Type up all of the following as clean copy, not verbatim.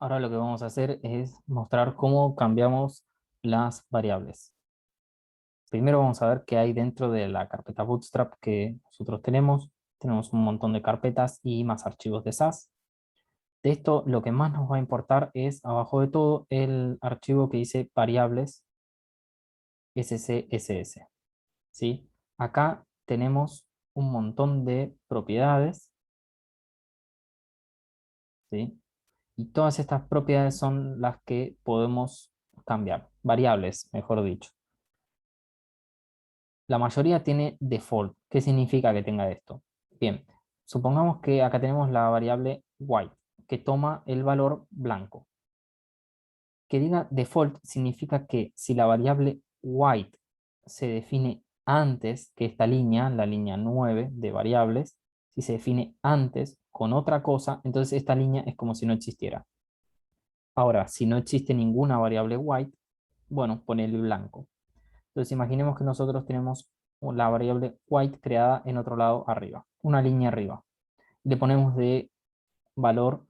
Ahora lo que vamos a hacer es mostrar cómo cambiamos las variables. Primero vamos a ver qué hay dentro de la carpeta Bootstrap que nosotros tenemos. Tenemos un montón de carpetas y más archivos de SAS. De esto lo que más nos va a importar es abajo de todo el archivo que dice variables SCSS. ¿Sí? Acá tenemos un montón de propiedades, ¿sí? Y todas estas propiedades son las que podemos cambiar, variables, mejor dicho. La mayoría tiene default. ¿Qué significa que tenga esto? Bien, supongamos que acá tenemos la variable white, que toma el valor blanco. Que diga default significa que si la variable white se define antes que esta línea, la línea 9 de variables, si se define antes con otra cosa, entonces esta línea es como si no existiera. Ahora, si no existe ninguna variable white, bueno, ponele blanco. Entonces imaginemos que nosotros tenemos la variable white creada en otro lado arriba, una línea arriba. Le ponemos de valor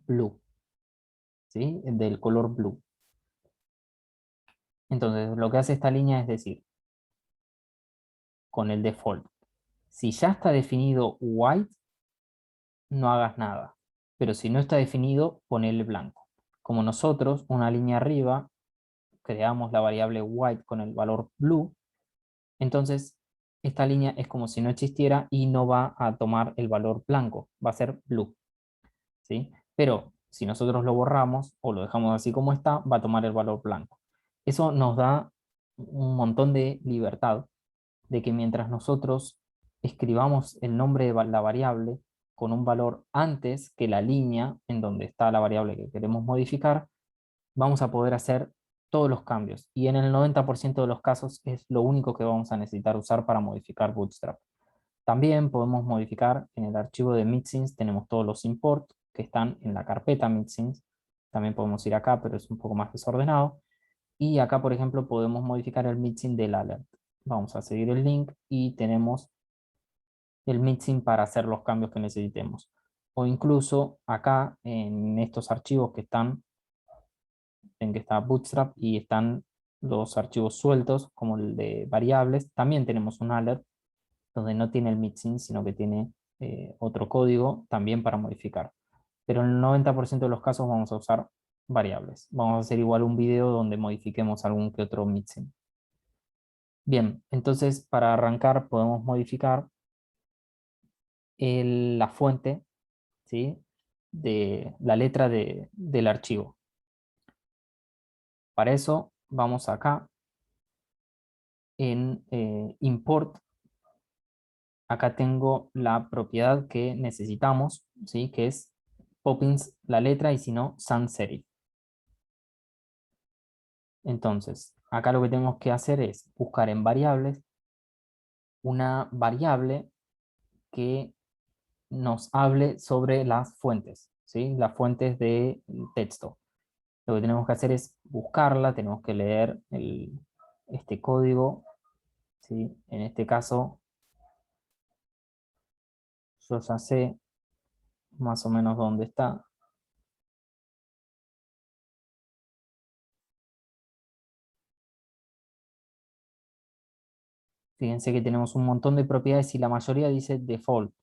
blue, ¿sí? Del color blue. Entonces lo que hace esta línea es decir, con el default, si ya está definido white, no hagas nada. Pero si no está definido, ponele blanco. Como nosotros, una línea arriba, creamos la variable white con el valor blue, entonces esta línea es como si no existiera y no va a tomar el valor blanco, va a ser blue, ¿sí? Pero si nosotros lo borramos o lo dejamos así como está, va a tomar el valor blanco. Eso nos da un montón de libertad de que mientras nosotros escribamos el nombre de la variable con un valor antes que la línea en donde está la variable que queremos modificar, vamos a poder hacer todos los cambios. Y en el 90% de los casos es lo único que vamos a necesitar usar para modificar Bootstrap. También podemos modificar en el archivo de Mixins, tenemos todos los imports que están en la carpeta Mixins. También podemos ir acá, pero es un poco más desordenado. Y acá, por ejemplo, podemos modificar el mixin del alert. Vamos a seguir el link y tenemos el mixin para hacer los cambios que necesitemos. O incluso acá en estos archivos que están, en que está Bootstrap y están los archivos sueltos, como el de variables, también tenemos un alert donde no tiene el mixin, sino que tiene otro código también para modificar. Pero en el 90% de los casos vamos a usar variables. Vamos a hacer igual un video donde modifiquemos algún que otro mixin. Bien, entonces para arrancar podemos modificar la fuente, ¿sí? De la letra del archivo. Para eso vamos acá en import. Acá tengo la propiedad que necesitamos, ¿sí? Que es Poppins la letra y si no, sans serif. Entonces, acá lo que tenemos que hacer es buscar en variables una variable que nos hable sobre las fuentes, ¿sí? Las fuentes de texto. Lo que tenemos que hacer es buscarla, tenemos que leer este código, ¿sí? En este caso, yo ya sé más o menos dónde está. Fíjense que tenemos un montón de propiedades y la mayoría dice default,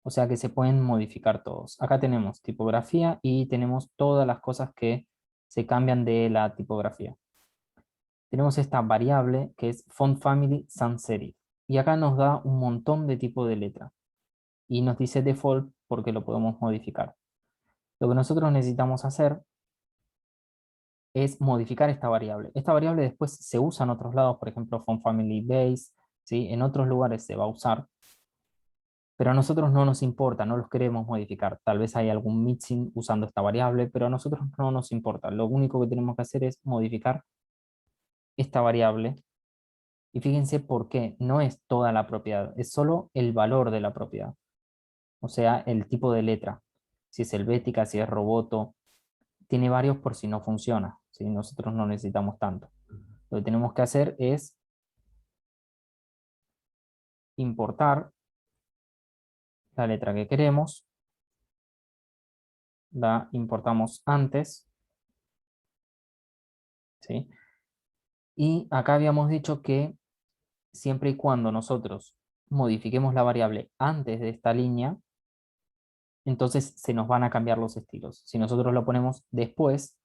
o sea que se pueden modificar todos. Acá tenemos tipografía y tenemos todas las cosas que se cambian de la tipografía. Tenemos esta variable que es font family sans serif y acá nos da un montón de tipos de letra y nos dice default porque lo podemos modificar. Lo que nosotros necesitamos hacer es modificar esta variable. Esta variable después se usa en otros lados, por ejemplo, font family base, ¿sí? En otros lugares se va a usar, pero a nosotros no nos importa, no los queremos modificar. Tal vez hay algún mixing usando esta variable, pero a nosotros no nos importa. Lo único que tenemos que hacer es modificar esta variable. Y fíjense por qué no es toda la propiedad, es solo el valor de la propiedad. O sea, el tipo de letra. Si es helvética, si es roboto, tiene varios por si no funciona. ¿Sí? Nosotros no necesitamos tanto. Lo que tenemos que hacer es importar la letra que queremos. La importamos antes ¿sí? Y acá habíamos dicho que siempre y cuando nosotros modifiquemos la variable antes de esta línea, entonces se nos van a cambiar los estilos. Si nosotros lo ponemos después,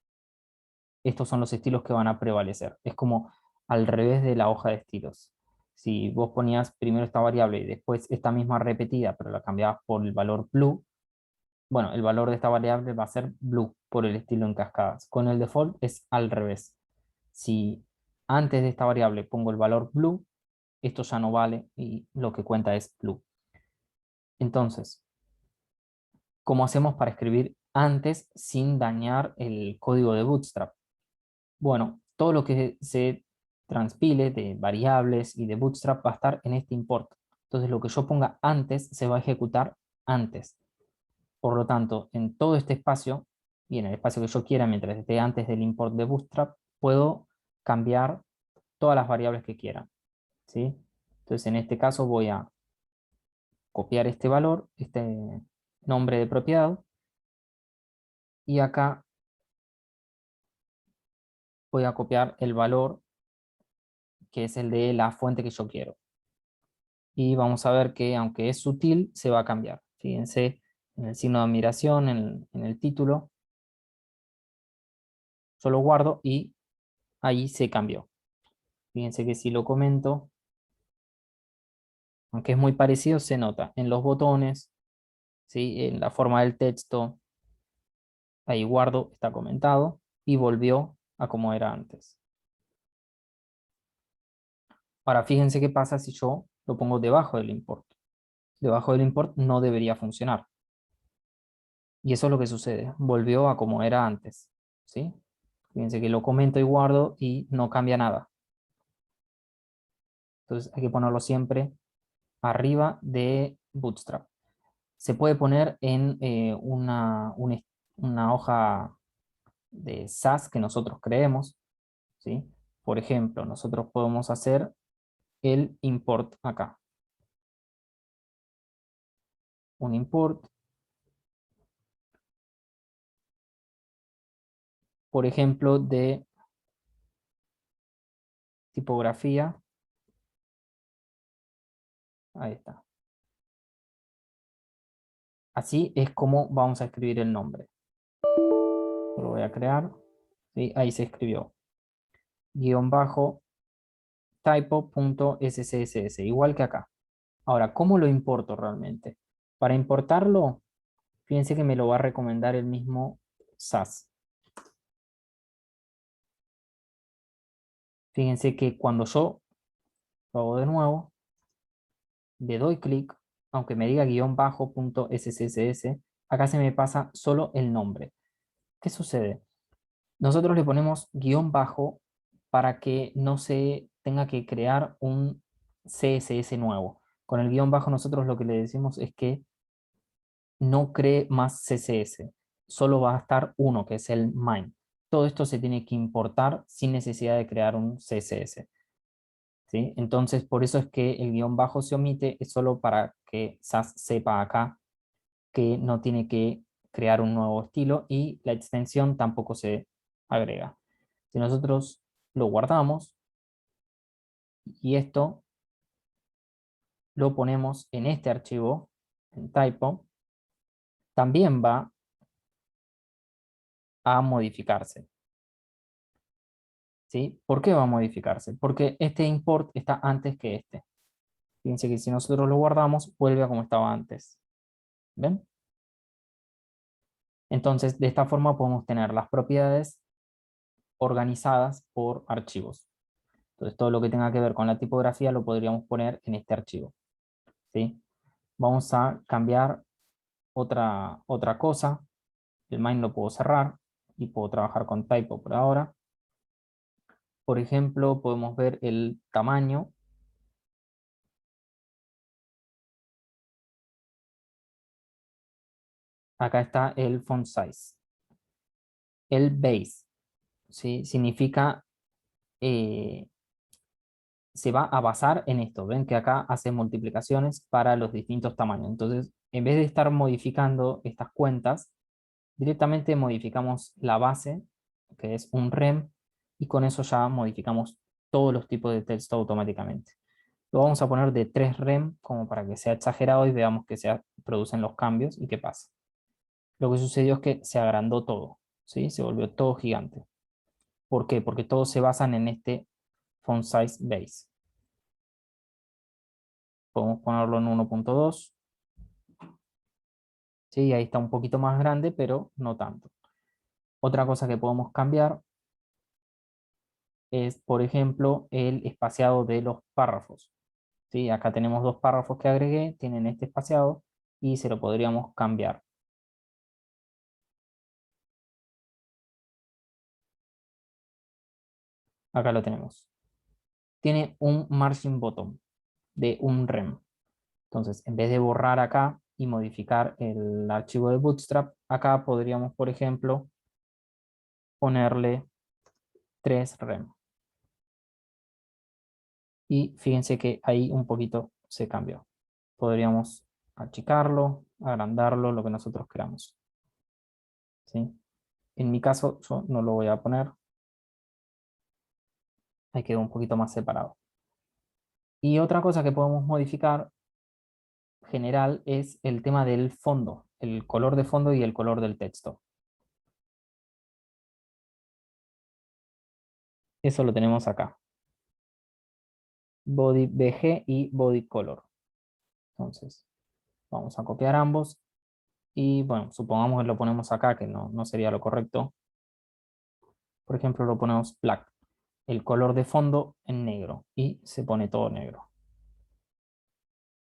estos son los estilos que van a prevalecer. Es como al revés de la hoja de estilos. Si vos ponías primero esta variable y después esta misma repetida, pero la cambiabas por el valor blue, bueno, el valor de esta variable va a ser blue por el estilo en cascadas. Con el default es al revés. Si antes de esta variable pongo el valor blue, esto ya no vale y lo que cuenta es blue. Entonces, ¿cómo hacemos para escribir antes sin dañar el código de Bootstrap? Bueno, todo lo que se transpile de variables y de Bootstrap va a estar en este import. Entonces, lo que yo ponga antes se va a ejecutar antes. Por lo tanto, en todo este espacio, y en el espacio que yo quiera, mientras esté antes del import de Bootstrap, puedo cambiar todas las variables que quiera, ¿sí? Entonces, en este caso voy a copiar este valor, este nombre de propiedad, y acá voy a copiar el valor que es el de la fuente que yo quiero. Y vamos a ver que aunque es sutil, se va a cambiar. Fíjense en el signo de admiración, en el título, yo lo guardo y ahí se cambió. Fíjense que si lo comento, aunque es muy parecido, se nota en los botones, ¿sí? En la forma del texto, ahí guardo, está comentado, y volvió a como era antes. Ahora fíjense qué pasa si yo lo pongo debajo del import. Debajo del import no debería funcionar. Y eso es lo que sucede, volvió a como era antes, ¿sí? Fíjense que lo comento y guardo y no cambia nada. Entonces hay que ponerlo siempre arriba de Bootstrap. Se puede poner en una hoja de SAS que nosotros creemos, ¿sí? Por ejemplo, nosotros podemos hacer el import acá. Un import, por ejemplo, de tipografía. Ahí está. Así es como vamos a escribir el nombre. Lo voy a crear. ¿Sí? Ahí se escribió. Guión bajo typo.scss, igual que acá. Ahora, ¿cómo lo importo realmente? Para importarlo, fíjense que me lo va a recomendar el mismo SAS. Fíjense que cuando yo lo hago de nuevo, le doy clic, aunque me diga guión bajo punto SCSS, acá se me pasa solo el nombre. ¿Qué sucede? Nosotros le ponemos guión bajo para que no se tenga que crear un CSS nuevo. Con el guión bajo nosotros lo que le decimos es que no cree más CSS, solo va a estar uno, que es el main. Todo esto se tiene que importar sin necesidad de crear un CSS. ¿Sí? Entonces, por eso es que el guión bajo se omite, es solo para que SAS sepa acá que no tiene que crear un nuevo estilo y la extensión tampoco se agrega. Si nosotros lo guardamos y esto lo ponemos en este archivo, en typo, también va a modificarse. ¿Sí? ¿Por qué va a modificarse? Porque este import está antes que este. Fíjense que si nosotros lo guardamos, vuelve a como estaba antes. ¿Ven? Entonces, de esta forma podemos tener las propiedades organizadas por archivos. Entonces, todo lo que tenga que ver con la tipografía lo podríamos poner en este archivo. ¿Sí? Vamos a cambiar otra cosa. El main lo puedo cerrar y puedo trabajar con typo por ahora. Por ejemplo, podemos ver el tamaño. Acá está el font size. El base, ¿sí? Significa, se va a basar en esto. Ven que acá hace multiplicaciones para los distintos tamaños. Entonces, en vez de estar modificando estas cuentas, directamente modificamos la base, que es un rem, y con eso ya modificamos todos los tipos de texto automáticamente. Lo vamos a poner de 3 rem como para que sea exagerado y veamos que se producen los cambios y qué pasa. Lo que sucedió es que se agrandó todo, ¿sí? Se volvió todo gigante. ¿Por qué? Porque todos se basan en este font size base. Podemos ponerlo en 1.2. ¿Sí? Ahí está un poquito más grande, pero no tanto. Otra cosa que podemos cambiar es, por ejemplo, el espaciado de los párrafos. ¿Sí? Acá tenemos 2 párrafos que agregué, tienen este espaciado y se lo podríamos cambiar. Acá lo tenemos. Tiene un margin bottom de un rem. Entonces, en vez de borrar acá y modificar el archivo de Bootstrap, acá podríamos, por ejemplo, ponerle 3 rem. Y fíjense que ahí un poquito se cambió. Podríamos achicarlo, agrandarlo, lo que nosotros queramos. ¿Sí? En mi caso, yo no lo voy a poner. Ahí quedó un poquito más separado. Y otra cosa que podemos modificar general es el tema del fondo, el color de fondo y el color del texto. Eso lo tenemos acá. Body BG y body color. Entonces, vamos a copiar ambos. Y bueno, supongamos que lo ponemos acá, que no sería lo correcto. Por ejemplo, lo ponemos black. El color de fondo en negro. Y se pone todo negro.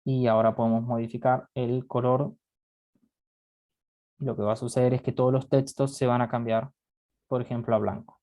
Y ahora podemos modificar el color. Lo que va a suceder es que todos los textos se van a cambiar, por ejemplo, a blanco.